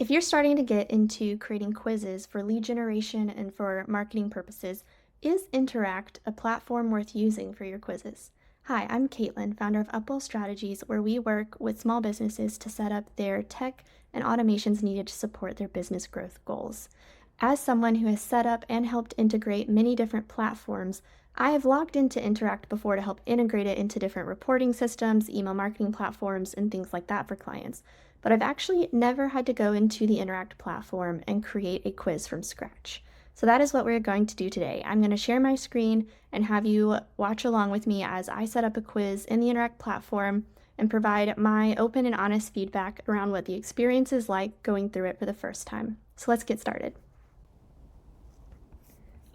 If you're starting to get into creating quizzes for lead generation and for marketing purposes, is Interact a platform worth using for your quizzes? Hi, I'm Caitlyn, founder of Upwell Strategies, where we work with small businesses to set up their tech and automations needed to support their business growth goals. As someone who has set up and helped integrate many different platforms, I have logged into Interact before to help integrate it into different reporting systems, email marketing platforms, and things like that for clients. But I've actually never had to go into the Interact platform and create a quiz from scratch. So that is what we're going to do today. I'm going to share my screen and have you watch along with me as I set up a quiz in the Interact platform and provide my open and honest feedback around what the experience is like going through it for the first time. So let's get started.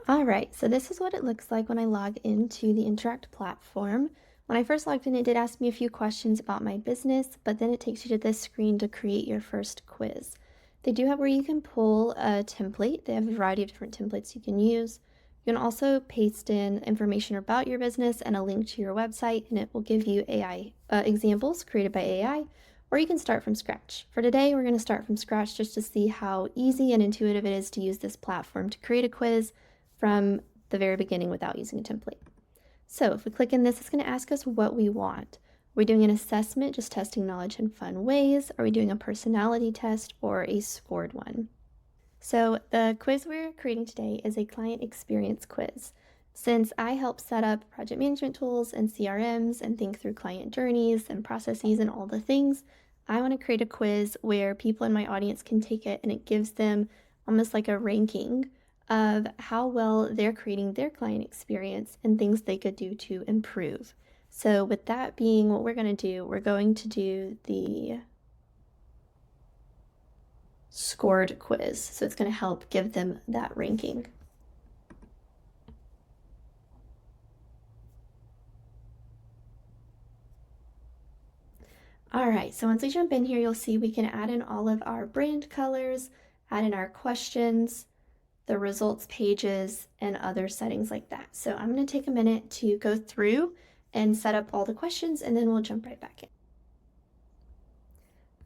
All right, so this is what it looks like when I log into the Interact platform. When I first logged in, it did ask me a few questions about my business, but then it takes you to this screen to create your first quiz. They do have where you can pull a template. They have a variety of different templates you can use. You can also paste in information about your business and a link to your website, and it will give you AI examples created by AI, or you can start from scratch. For today, we're going to start from scratch just to see how easy and intuitive it is to use this platform to create a quiz from the very beginning without using a template. So if we click in this, it's going to ask us what we want. Are we doing an assessment, just testing knowledge in fun ways? Are we doing a personality test or a scored one? So the quiz we're creating today is a client experience quiz. Since I help set up project management tools and CRMs and think through client journeys and processes and all the things, I want to create a quiz where people in my audience can take it and it gives them almost like a ranking of how well they're creating their client experience and things they could do to improve. So with that being what we're going to do, we're going to do the scored quiz. So it's going to help give them that ranking. All right, so once we jump in here, you'll see we can add in all of our brand colors, add in our questions, the results pages, and other settings like that. So I'm going to take a minute to go through and set up all the questions, and then we'll jump right back in.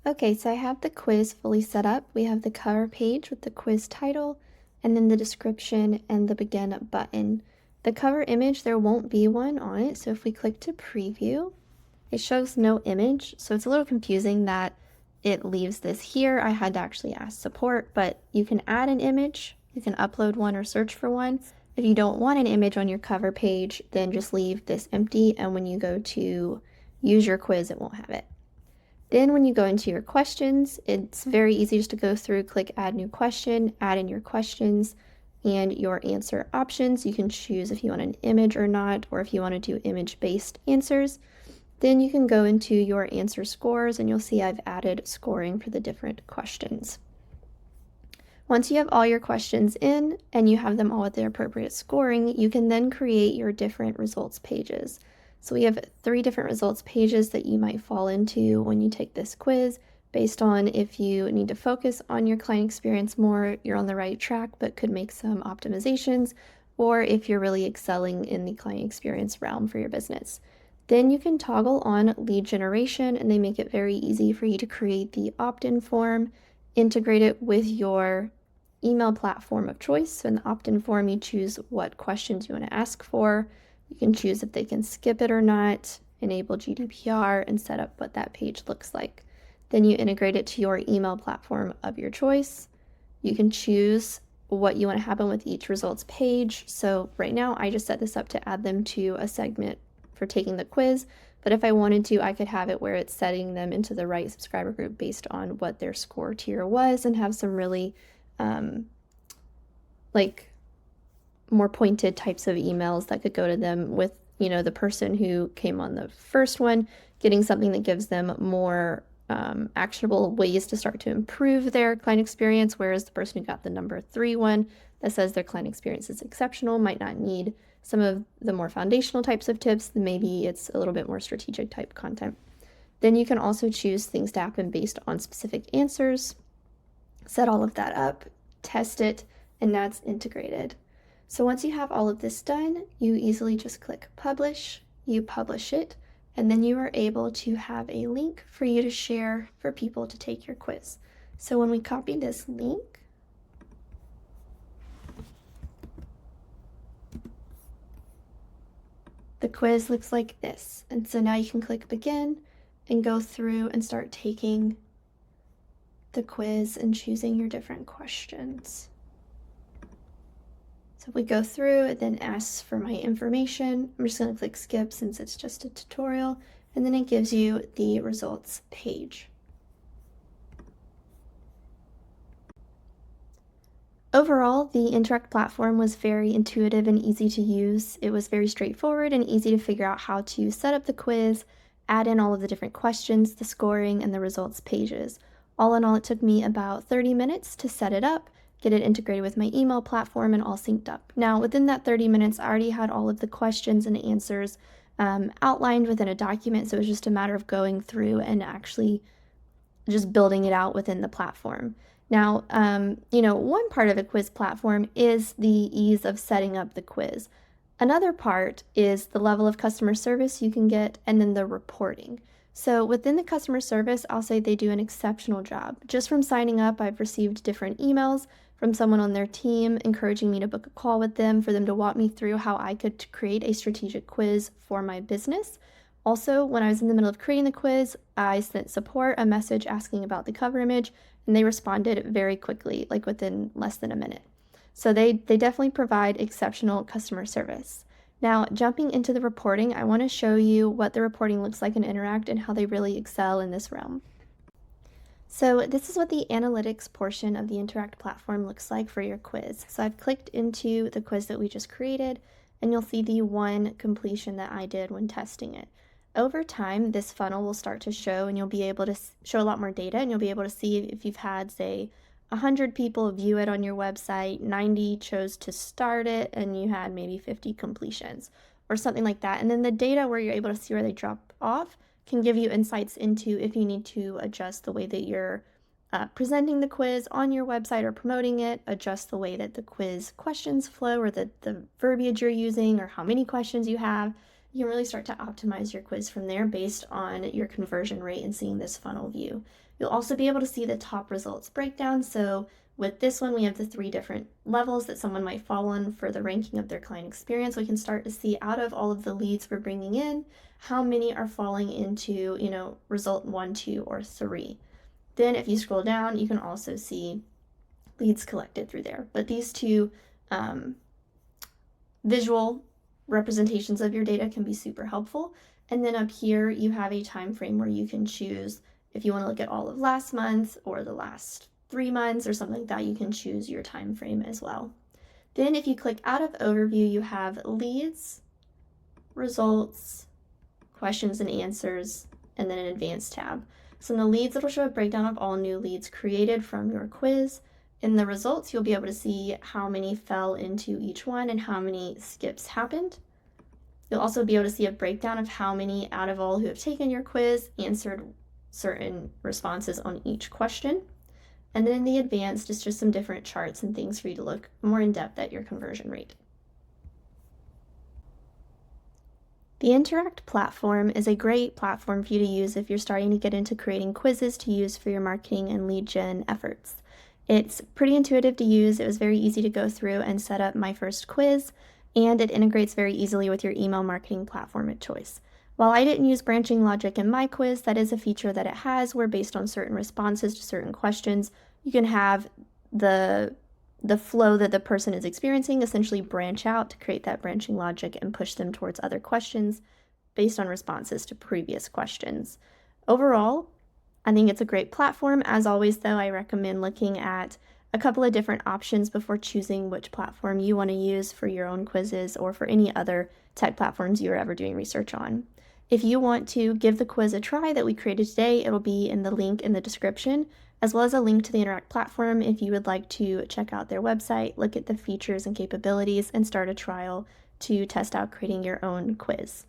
Okay, so I have the quiz fully set up. We have the cover page with the quiz title, and then the description and the begin button. The cover image, there won't be one on it, so if we click to preview, it shows no image, so it's a little confusing that it leaves this here. I had to actually ask support, but you can add an image. You can upload one or search for one. If you don't want an image on your cover page, then just leave this empty, and when you go to use your quiz, it won't have it. Then when you go into your questions, it's very easy just to go through, click add new question, add in your questions and your answer options. You can choose if you want an image or not, or if you want to do image-based answers. Then you can go into your answer scores and you'll see I've added scoring for the different questions. Once you have all your questions in and you have them all with their appropriate scoring, you can then create your different results pages. So we have 3 different results pages that you might fall into when you take this quiz based on if you need to focus on your client experience more, you're on the right track but could make some optimizations, or if you're really excelling in the client experience realm for your business. Then you can toggle on lead generation and they make it very easy for you to create the opt-in form, integrate it with your email platform of choice. So in the opt-in form, you choose what questions you want to ask for. You can choose if they can skip it or not, enable GDPR, and set up what that page looks like. Then you integrate it to your email platform of your choice. You can choose what you want to happen with each results page. So right now, I just set this up to add them to a segment for taking the quiz, but if I wanted to, I could have it where it's setting them into the right subscriber group based on what their score tier was and have some really like more pointed types of emails that could go to them with, the person who came on the first one getting something that gives them more actionable ways to start to improve their client experience, whereas the person who got the number 3 one that says their client experience is exceptional might not need some of the more foundational types of tips. Maybe it's a little bit more strategic type content. Then you can also choose things to happen based on specific answers, set all of that up, test it, and now it's integrated. So once you have all of this done, you easily just click publish, you publish it, and then you are able to have a link for you to share for people to take your quiz. So when we copy this link, the quiz looks like this. And so now you can click begin and go through and start taking the quiz and choosing your different questions. So if we go through, it then asks for my information. I'm just going to click skip since it's just a tutorial, and then it gives you the results page. Overall, the Interact platform was very intuitive and easy to use. It was very straightforward and easy to figure out how to set up the quiz, add in all of the different questions, the scoring, and the results pages. All in all, it took me about 30 minutes to set it up, get it integrated with my email platform, and all synced up. Now, within that 30 minutes, I already had all of the questions and answers outlined within a document, so it was just a matter of going through and actually just building it out within the platform. Now, one part of a quiz platform is the ease of setting up the quiz. Another part is the level of customer service you can get, and then the reporting. So within the customer service, I'll say they do an exceptional job. Just from signing up, I've received different emails from someone on their team encouraging me to book a call with them for them to walk me through how I could create a strategic quiz for my business. Also, when I was in the middle of creating the quiz, I sent support a message asking about the cover image, and they responded very quickly, like within less than a minute. So they definitely provide exceptional customer service. Now, jumping into the reporting, I want to show you what the reporting looks like in Interact and how they really excel in this realm. So this is what the analytics portion of the Interact platform looks like for your quiz. So I've clicked into the quiz that we just created, and you'll see the one completion that I did when testing it. Over time, this funnel will start to show, and you'll be able to show a lot more data, and you'll be able to see if you've had, say, 100 people view it on your website, 90 chose to start it, and you had maybe 50 completions or something like that. And then the data where you're able to see where they drop off can give you insights into if you need to adjust the way that you're presenting the quiz on your website or promoting it, adjust the way that the quiz questions flow or the verbiage you're using or how many questions you have. You can really start to optimize your quiz from there based on your conversion rate and seeing this funnel view. You'll also be able to see the top results breakdown. So with this one, we have the 3 different levels that someone might fall on for the ranking of their client experience. We can start to see out of all of the leads we're bringing in, how many are falling into, result 1, 2, or 3. Then if you scroll down, you can also see leads collected through there. But these two visual representations of your data can be super helpful. And then up here, you have a time frame where you can choose if you want to look at all of last month or the last 3 months or something like that. You can choose your time frame as well. Then if you click out of overview, you have leads, results, questions and answers, and then an advanced tab. So in the leads, it'll show a breakdown of all new leads created from your quiz. In the results, you'll be able to see how many fell into each one and how many skips happened. You'll also be able to see a breakdown of how many out of all who have taken your quiz answered certain responses on each question. And then in the advanced, it's just some different charts and things for you to look more in depth at your conversion rate. The Interact platform is a great platform for you to use if you're starting to get into creating quizzes to use for your marketing and lead gen efforts. It's pretty intuitive to use. It was very easy to go through and set up my first quiz, and it integrates very easily with your email marketing platform of choice. While I didn't use branching logic in my quiz, that is a feature that it has where based on certain responses to certain questions, you can have the flow that the person is experiencing essentially branch out to create that branching logic and push them towards other questions based on responses to previous questions. Overall, I think it's a great platform. As always, though, I recommend looking at a couple of different options before choosing which platform you want to use for your own quizzes or for any other tech platforms you're ever doing research on. If you want to give the quiz a try that we created today, it'll be in the link in the description, as well as a link to the Interact platform if you would like to check out their website, look at the features and capabilities, and start a trial to test out creating your own quiz.